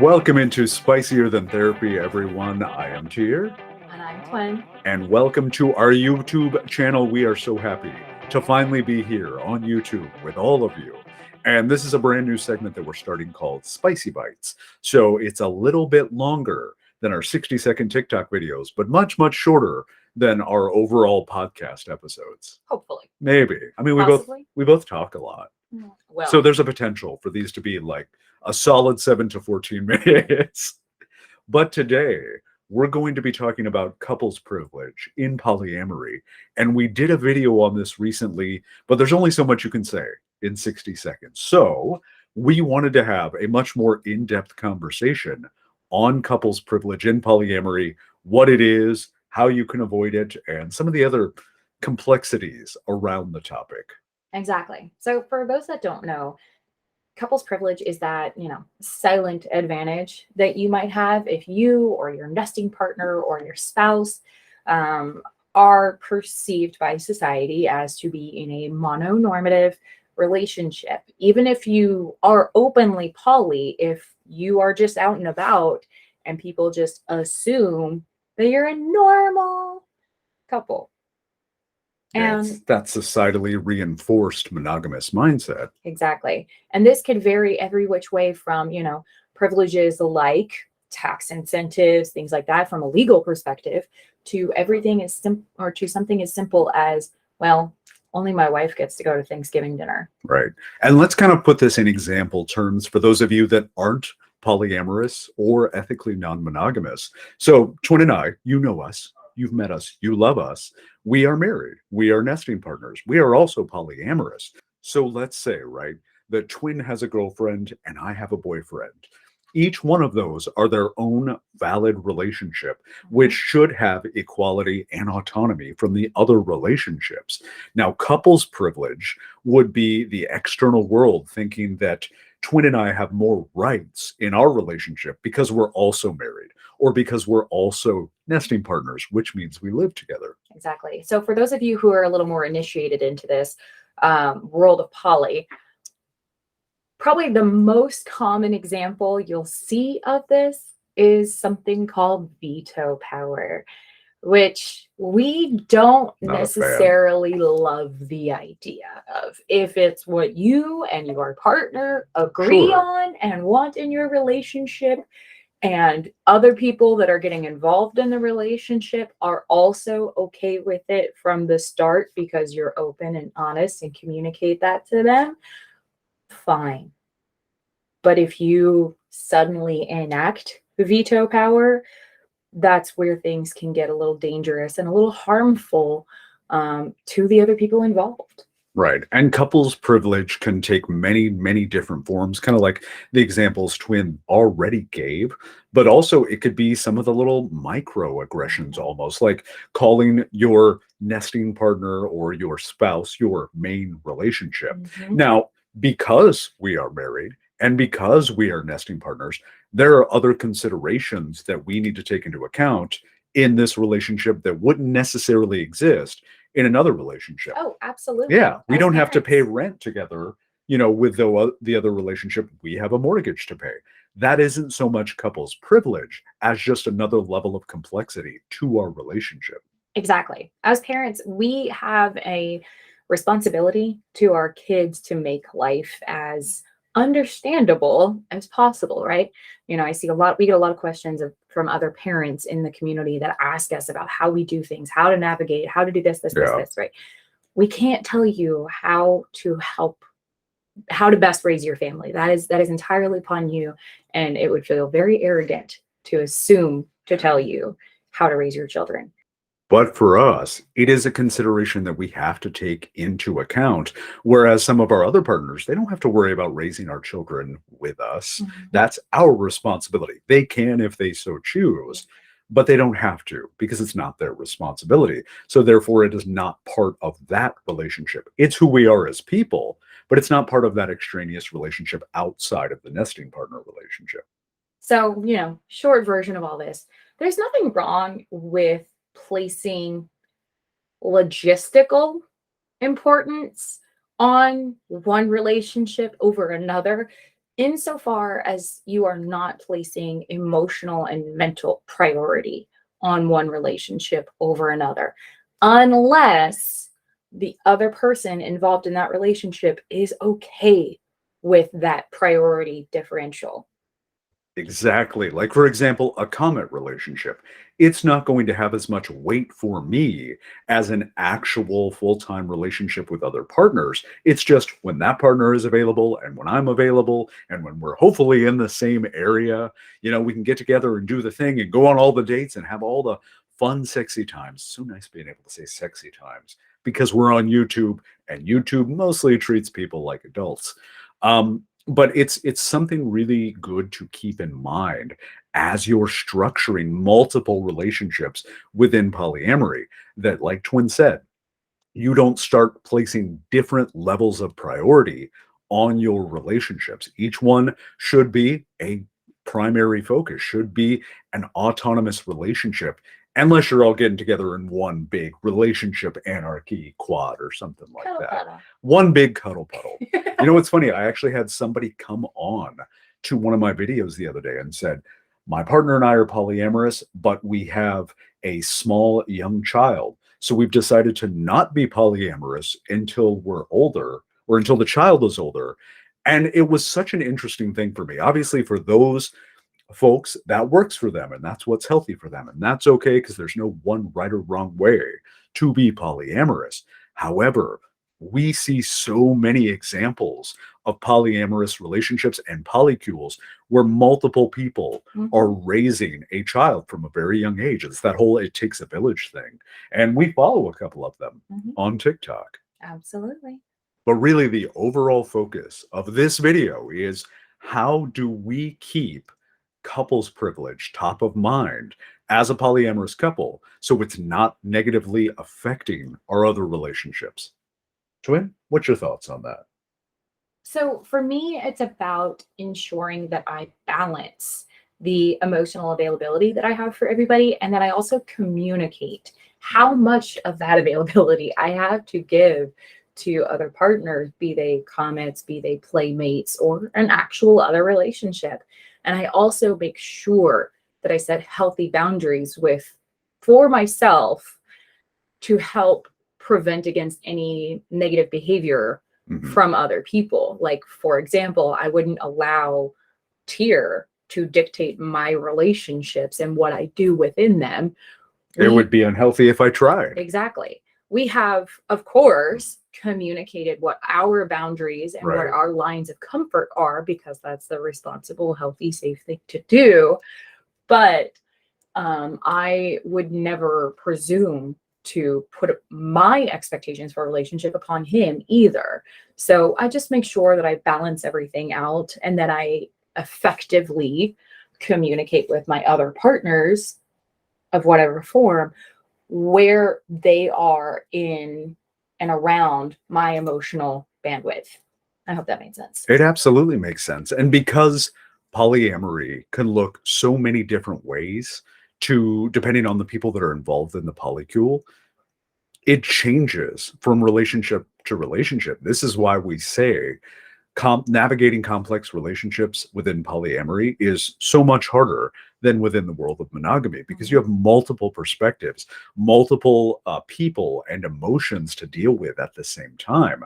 Welcome into Spicier Than Therapy, everyone. I am Tier. And I'm Twin. And welcome to our YouTube channel. We are so happy to finally be here on YouTube with all of you. And this is a brand new segment that we're starting called Spicy Bites. So it's a little bit longer than our 60-second TikTok videos, but much, much shorter than our overall podcast episodes. Hopefully. Maybe. I mean, Possibly. we both talk a lot. Well, So there's a potential for these to be like a solid 7 to 14 minutes. But today, we're going to be talking about couples privilege in polyamory. And we did a video on this recently, but there's only so much you can say in 60 seconds. So we wanted to have a much more in-depth conversation on couples privilege in polyamory, what it is, how you can avoid it, and some of the other complexities around the topic. exactly. So for those that don't know, couples privilege is that, silent advantage that you might have if you or your nesting partner or your spouse are perceived by society as to be in a mononormative relationship. Even if you are openly poly, if you are just out and about and people just assume that you're a normal couple. And That's societally reinforced monogamous mindset. exactly. And this could vary every which way from, privileges like tax incentives, things like that from a legal perspective, to everything as simple or to something as simple as, well, only my wife gets to go to Thanksgiving dinner. Right. And let's kind of put this in example terms for those of you that aren't polyamorous or ethically non-monogamous. So Twin and I, you know us, you've met us, you love us. We are married. We are nesting partners. We are also polyamorous. So let's say, right, that Twin has a girlfriend and I have a boyfriend. Each one of those are their own valid relationship, which should have equality and autonomy from the other relationships. Now, couples privilege would be the external world thinking that Twin and I have more rights in our relationship because we're also married or because we're also nesting partners, which means we live together. Exactly. So for those of you who are a little more initiated into this world of poly, probably the most common example you'll see of this is something called veto power, which we don't Not a fan. necessarily love the idea of. If it's what you and your partner agree Sure. on and want in your relationship, and other people that are getting involved in the relationship are also okay with it from the start because you're open and honest and communicate that to them, fine. But if you suddenly enact veto power, that's where things can get a little dangerous and a little harmful to the other people involved. Right. And couples privilege can take many, many different forms, kind of like the examples Twin already gave, but also it could be some of the little microaggressions almost, like calling your nesting partner or your spouse your main relationship. Mhm. Now, because we are married and because we are nesting partners, there are other considerations that we need to take into account in this relationship that wouldn't necessarily exist in another relationship. Oh, absolutely. Yeah, we As don't have to pay parents. rent together, with the other relationship. We have a mortgage to pay. That isn't so much couples privilege as just another level of complexity to our relationship. Exactly. As parents, we have a responsibility to our kids to make life as understandable as possible, right? I see we get a lot of questions from other parents in the community that ask us about how we do things, how to navigate, how to do Yeah. this, right? We can't tell you how to best raise your family. That is entirely upon you, and it would feel very arrogant to assume to tell you how to raise your children. But for us, it is a consideration that we have to take into account. Whereas some of our other partners, they don't have to worry about raising our children with us. That's our responsibility. They can if they so choose, but they don't have to because it's not their responsibility. So therefore, it is not part of that relationship. It's who we are as people, but it's not part of that extraneous relationship outside of the nesting partner relationship. So, short version of all this, there's nothing wrong with placing logistical importance on one relationship over another insofar as you are not placing emotional and mental priority on one relationship over another, unless the other person involved in that relationship is okay with that priority differential. Exactly. Like, for example, a comet relationship. It's not going to have as much weight for me as an actual full time relationship with other partners. It's just when that partner is available and when I'm available and when we're hopefully in the same area, we can get together and do the thing and go on all the dates and have all the fun, sexy times. So nice being able to say sexy times because we're on YouTube and YouTube mostly treats people like adults. But it's something really good to keep in mind as you're structuring multiple relationships within polyamory, that, like Twin said, you don't start placing different levels of priority on your relationships. Each one should be a primary focus, should be an autonomous relationship, unless you're all getting together in one big relationship anarchy quad or something like Cuddle that. puddle. One big cuddle puddle. What's funny? I actually had somebody come on to one of my videos the other day and said, my partner and I are polyamorous, but we have a small young child. So we've decided to not be polyamorous until we're older or until the child is older. And it was such an interesting thing for me. Obviously, for those folks, that works for them and that's what's healthy for them. And that's okay because there's no one right or wrong way to be polyamorous. However, we see so many examples of polyamorous relationships and polycules where multiple people are raising a child from a very young age. It's that whole it takes a village thing. And we follow a couple of them on TikTok. Absolutely. But really, the overall focus of this video is how do we keep couples privilege top of mind as a polyamorous couple so it's not negatively affecting our other relationships? Twin, what's your thoughts on that? So for me, it's about ensuring that I balance the emotional availability that I have for everybody, and that I also communicate how much of that availability I have to give to other partners, be they comments, be they playmates, or an actual other relationship. And I also make sure that I set healthy boundaries for myself to help prevent against any negative behavior from other people. Like, for example, I wouldn't allow Tier to dictate my relationships and what I do within them. It would be unhealthy if I tried. Exactly. We have, of course, communicated what our boundaries and what our lines of comfort are, because that's the responsible, healthy, safe thing to do. But I would never presume to put my expectations for a relationship upon him either. So I just make sure that I balance everything out and that I effectively communicate with my other partners of whatever form where they are in and around my emotional bandwidth. I hope that made sense. It absolutely makes sense. And because polyamory can look so many different ways to depending on the people that are involved in the polycule, it changes from relationship to relationship. This is why we say navigating complex relationships within polyamory is so much harder than within the world of monogamy, because you have multiple perspectives, multiple people and emotions to deal with at the same time.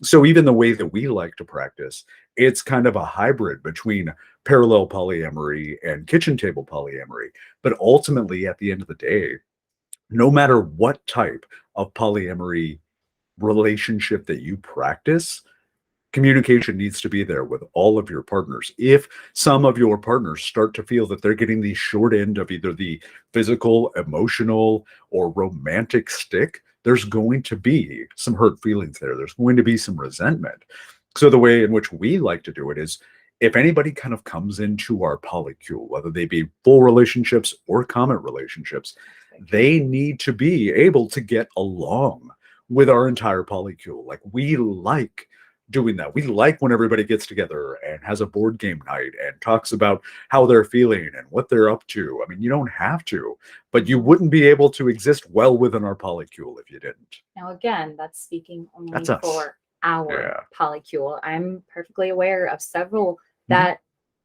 So even the way that we like to practice, it's kind of a hybrid between parallel polyamory and kitchen table polyamory. But ultimately, at the end of the day, no matter what type of polyamory relationship that you practice, communication needs to be there with all of your partners. If some of your partners start to feel that they're getting the short end of either the physical, emotional, or romantic stick, there's going to be some hurt feelings there. There's going to be some resentment. So the way in which we like to do it is, if anybody kind of comes into our polycule, whether they be full relationships or common relationships, they need to be able to get along with our entire polycule. Like, we like doing that. We like when everybody gets together and has a board game night and talks about how they're feeling and what they're up to. I mean, you don't have to, but you wouldn't be able to exist well within our polycule if you didn't. Now, again, that's speaking only That's us. for our polycule. I'm perfectly aware of several that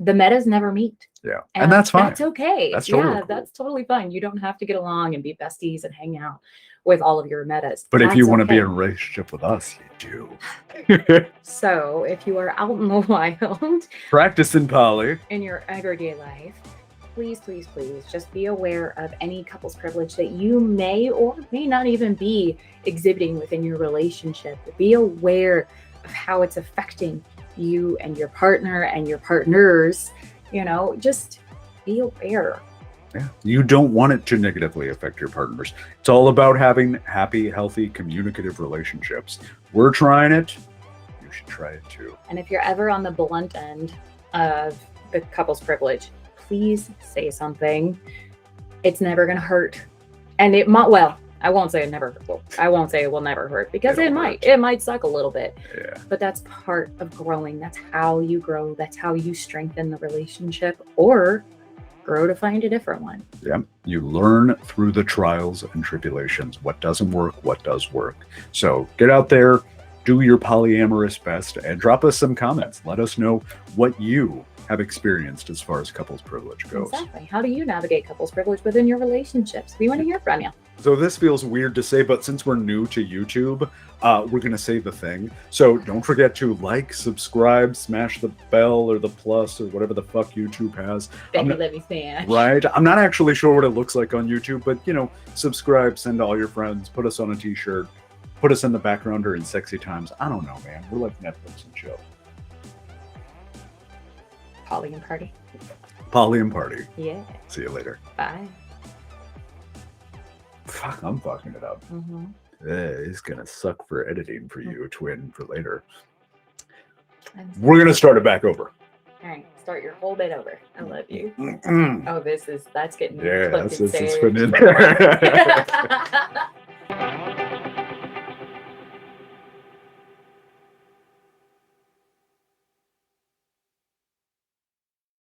the metas never meet. Yeah. And that's fine. That's okay. That's totally yeah, cool. that's totally fine. You don't have to get along and be besties and hang out with all of your metas. But if you That's want to be okay. in a relationship with us, you do. So if you are out in the wild Practicing poly. in your everyday life, please, please, please just be aware of any couples privilege that you may or may not even be exhibiting within your relationship. Be aware of how it's affecting you and your partner and your partners. Just be aware. Yeah. You don't want it to negatively affect your partners. It's all about having happy, healthy, communicative relationships. We're trying it. You should try it too. And if you're ever on the blunt end of the couples privilege, please say something. It's never going to hurt. And it might, well, I won't say it never, I won't say it will never hurt, because it might suck a little bit. Yeah. But that's part of growing. That's how you grow. That's how you strengthen the relationship, or grow to find a different one. Yeah. You learn through the trials and tribulations what doesn't work, what does work. So get out there, do your polyamorous best, and drop us some comments. Let us know what you have experienced as far as couples privilege goes. Exactly. How do you navigate couples privilege within your relationships? We want to hear from you. So this feels weird to say, but since we're new to YouTube, we're going to say the thing. So don't forget to like, subscribe, smash the bell or the plus or whatever the fuck YouTube has. Let me stand. Right? I'm not actually sure what it looks like on YouTube, but subscribe, send to all your friends, put us on a t-shirt, put us in the background during sexy times. I don't know, man. We're like Netflix and chill. Polly and party. Polly and party. Yeah. See you later. Bye. Fuck, I'm fucking it up. Mm-hmm. It's gonna suck for editing for you, twin, for later. We're gonna start it back over. All right, start your whole bit over. I love you. Mm-mm. Oh, that's getting Yeah, clipped this and is saved. putting in there.